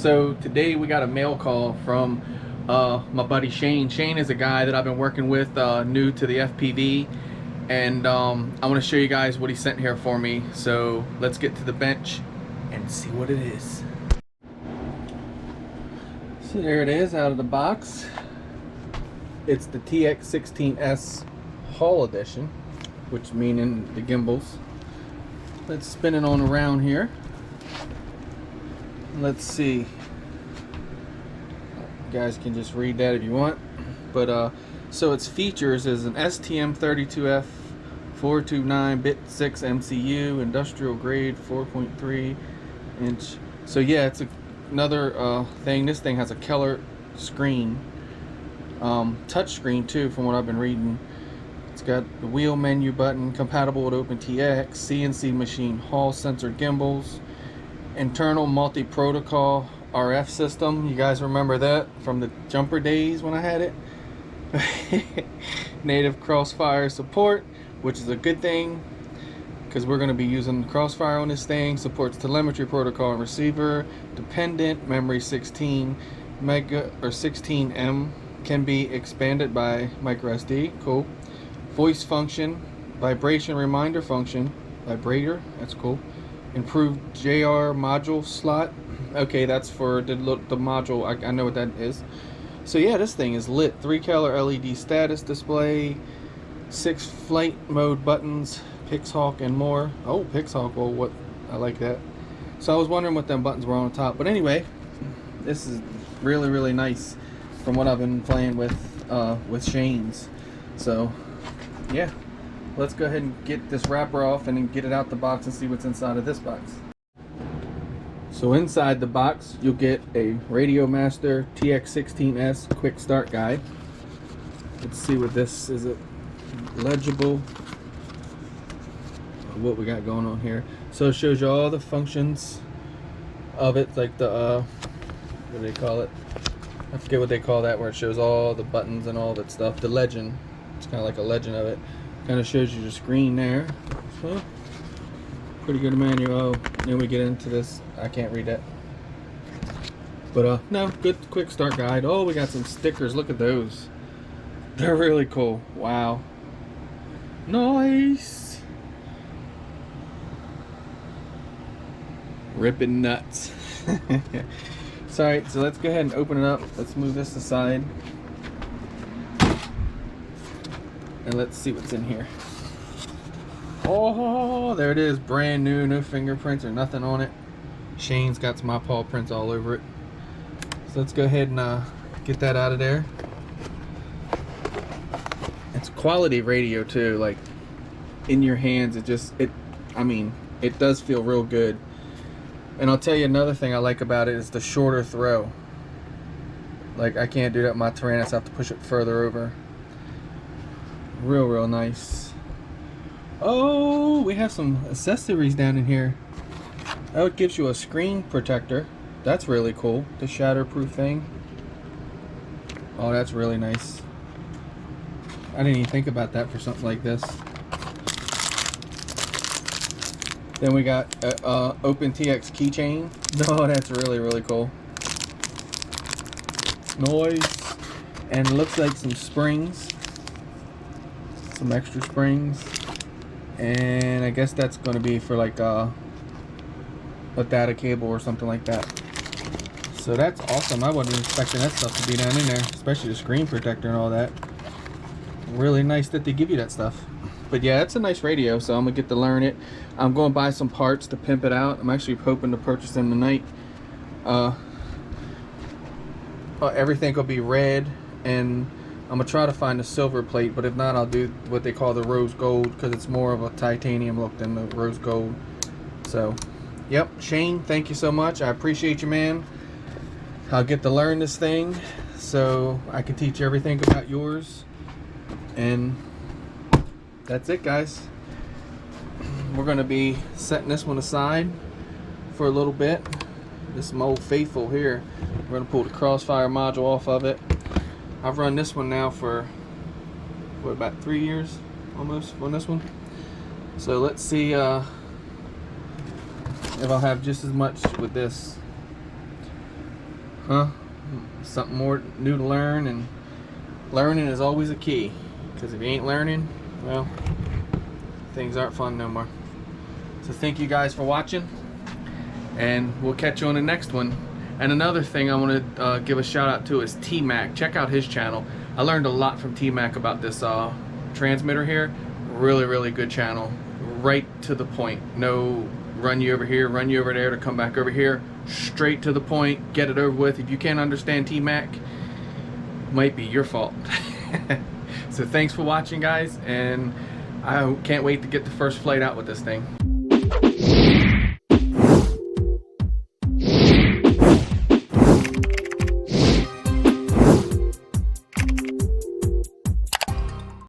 So today we got a mail call from my buddy Shane. Shane is a guy that I've been working with, new to the FPV, and I want to show you guys what he sent here for me. So let's get to the bench and see what it is. So there it is out of the box. It's the TX16S Haul Edition, which meaning the gimbals. Let's spin it on around here. Let's see. You guys can just read that if you want. But so its features is an STM32F 429 bit 6 MCU, industrial grade 4.3 inch. So yeah, it's another thing. This thing has a killer screen, touch screen too, from what I've been reading. It's got the wheel menu button, compatible with OpenTX, CNC machine, Hall sensor gimbals, internal multi-protocol RF system. You guys remember that from the jumper days when I had it? Native Crossfire support, which is a good thing because we're going to be using Crossfire on this thing. Supports telemetry protocol and receiver. Dependent memory 16 mega or 16M, can be expanded by microSD. Cool. Voice function, vibration reminder function, vibrator. That's cool. Improved JR module slot. Okay, that's for the module. I know what that is. So yeah, this thing is lit. 3-color LED status display, 6 flight mode buttons, Pixhawk and more. Oh, Pixhawk. Well, what? I like that. So I was wondering what them buttons were on top. But anyway, this is really, really nice from what I've been playing with Shane's. So yeah, let's go ahead and get this wrapper off and then get it out the box and see what's inside of this box. So inside the box, you'll get a Radio Master TX16S quick start guide. Let's see what this is. It legible? What we got going on here? So it shows you all the functions of it, like the what do they call it? I forget what they call that, where it shows all the buttons and all that stuff. The legend. It's kind of like a legend of it. Kind of shows you the screen there. So pretty good manual. Oh, then we get into this. I can't read that. But no, good quick start guide. Oh, we got some stickers. Look at those. They're really cool. Wow. Nice. Ripping nuts. So, alright, so let's go ahead and open it up. Let's move this aside. And let's see what's in here. Oh, there it is. Brand new. No fingerprints or nothing on it. Shane's got my paw prints all over it. So let's go ahead and get that out of there. It's quality radio too. Like in your hands, I mean, it does feel real good. And I'll tell you another thing I like about it is the shorter throw. Like I can't do that with my Tyrannus. I have to push it further over. Real nice. Oh, we have some accessories down in here. Oh, it gives you a screen protector. That's really cool. The shatterproof thing. Oh, that's really nice. I didn't even think about that for something like this. Then we got OpenTX keychain. Oh, that's really cool. Noise. And it looks like some springs. Some extra springs. And I guess that's going to be for like a data cable or something like that. So that's awesome. I wasn't expecting that stuff to be down in there, especially the screen protector and all that. Really nice that they give you that stuff. But yeah, it's a nice radio, so I'm gonna get to learn it. I'm going to buy some parts to pimp it out. I'm actually hoping to purchase them tonight. Everything will be red, and I'm gonna try to find a silver plate, but if not, I'll do what they call the rose gold, because it's more of a titanium look than the rose gold. So yep, Shane, thank you so much. I appreciate you, man. I'll get to learn this thing so I can teach you everything about yours. And that's it, guys. We're gonna be setting this one aside for a little bit. This is my old faithful here. We're gonna pull the Crossfire module off of it. I've run this one now for what, about 3 years almost on this one. So let's see if I'll have just as much with this. Huh? Something more new to learn, and learning is always a key. Because if you ain't learning, well, things aren't fun no more. So thank you guys for watching, and we'll catch you on the next one. And another thing I want to give a shout out to is T-Mac. Check out his channel. I learned a lot from T-Mac about this transmitter here. Really good channel. Right to the point. No run you over here, run you over there to come back over here. Straight to the point. Get it over with. If you can't understand T-Mac, might be your fault. So thanks for watching, guys, and I can't wait to get the first flight out with this thing.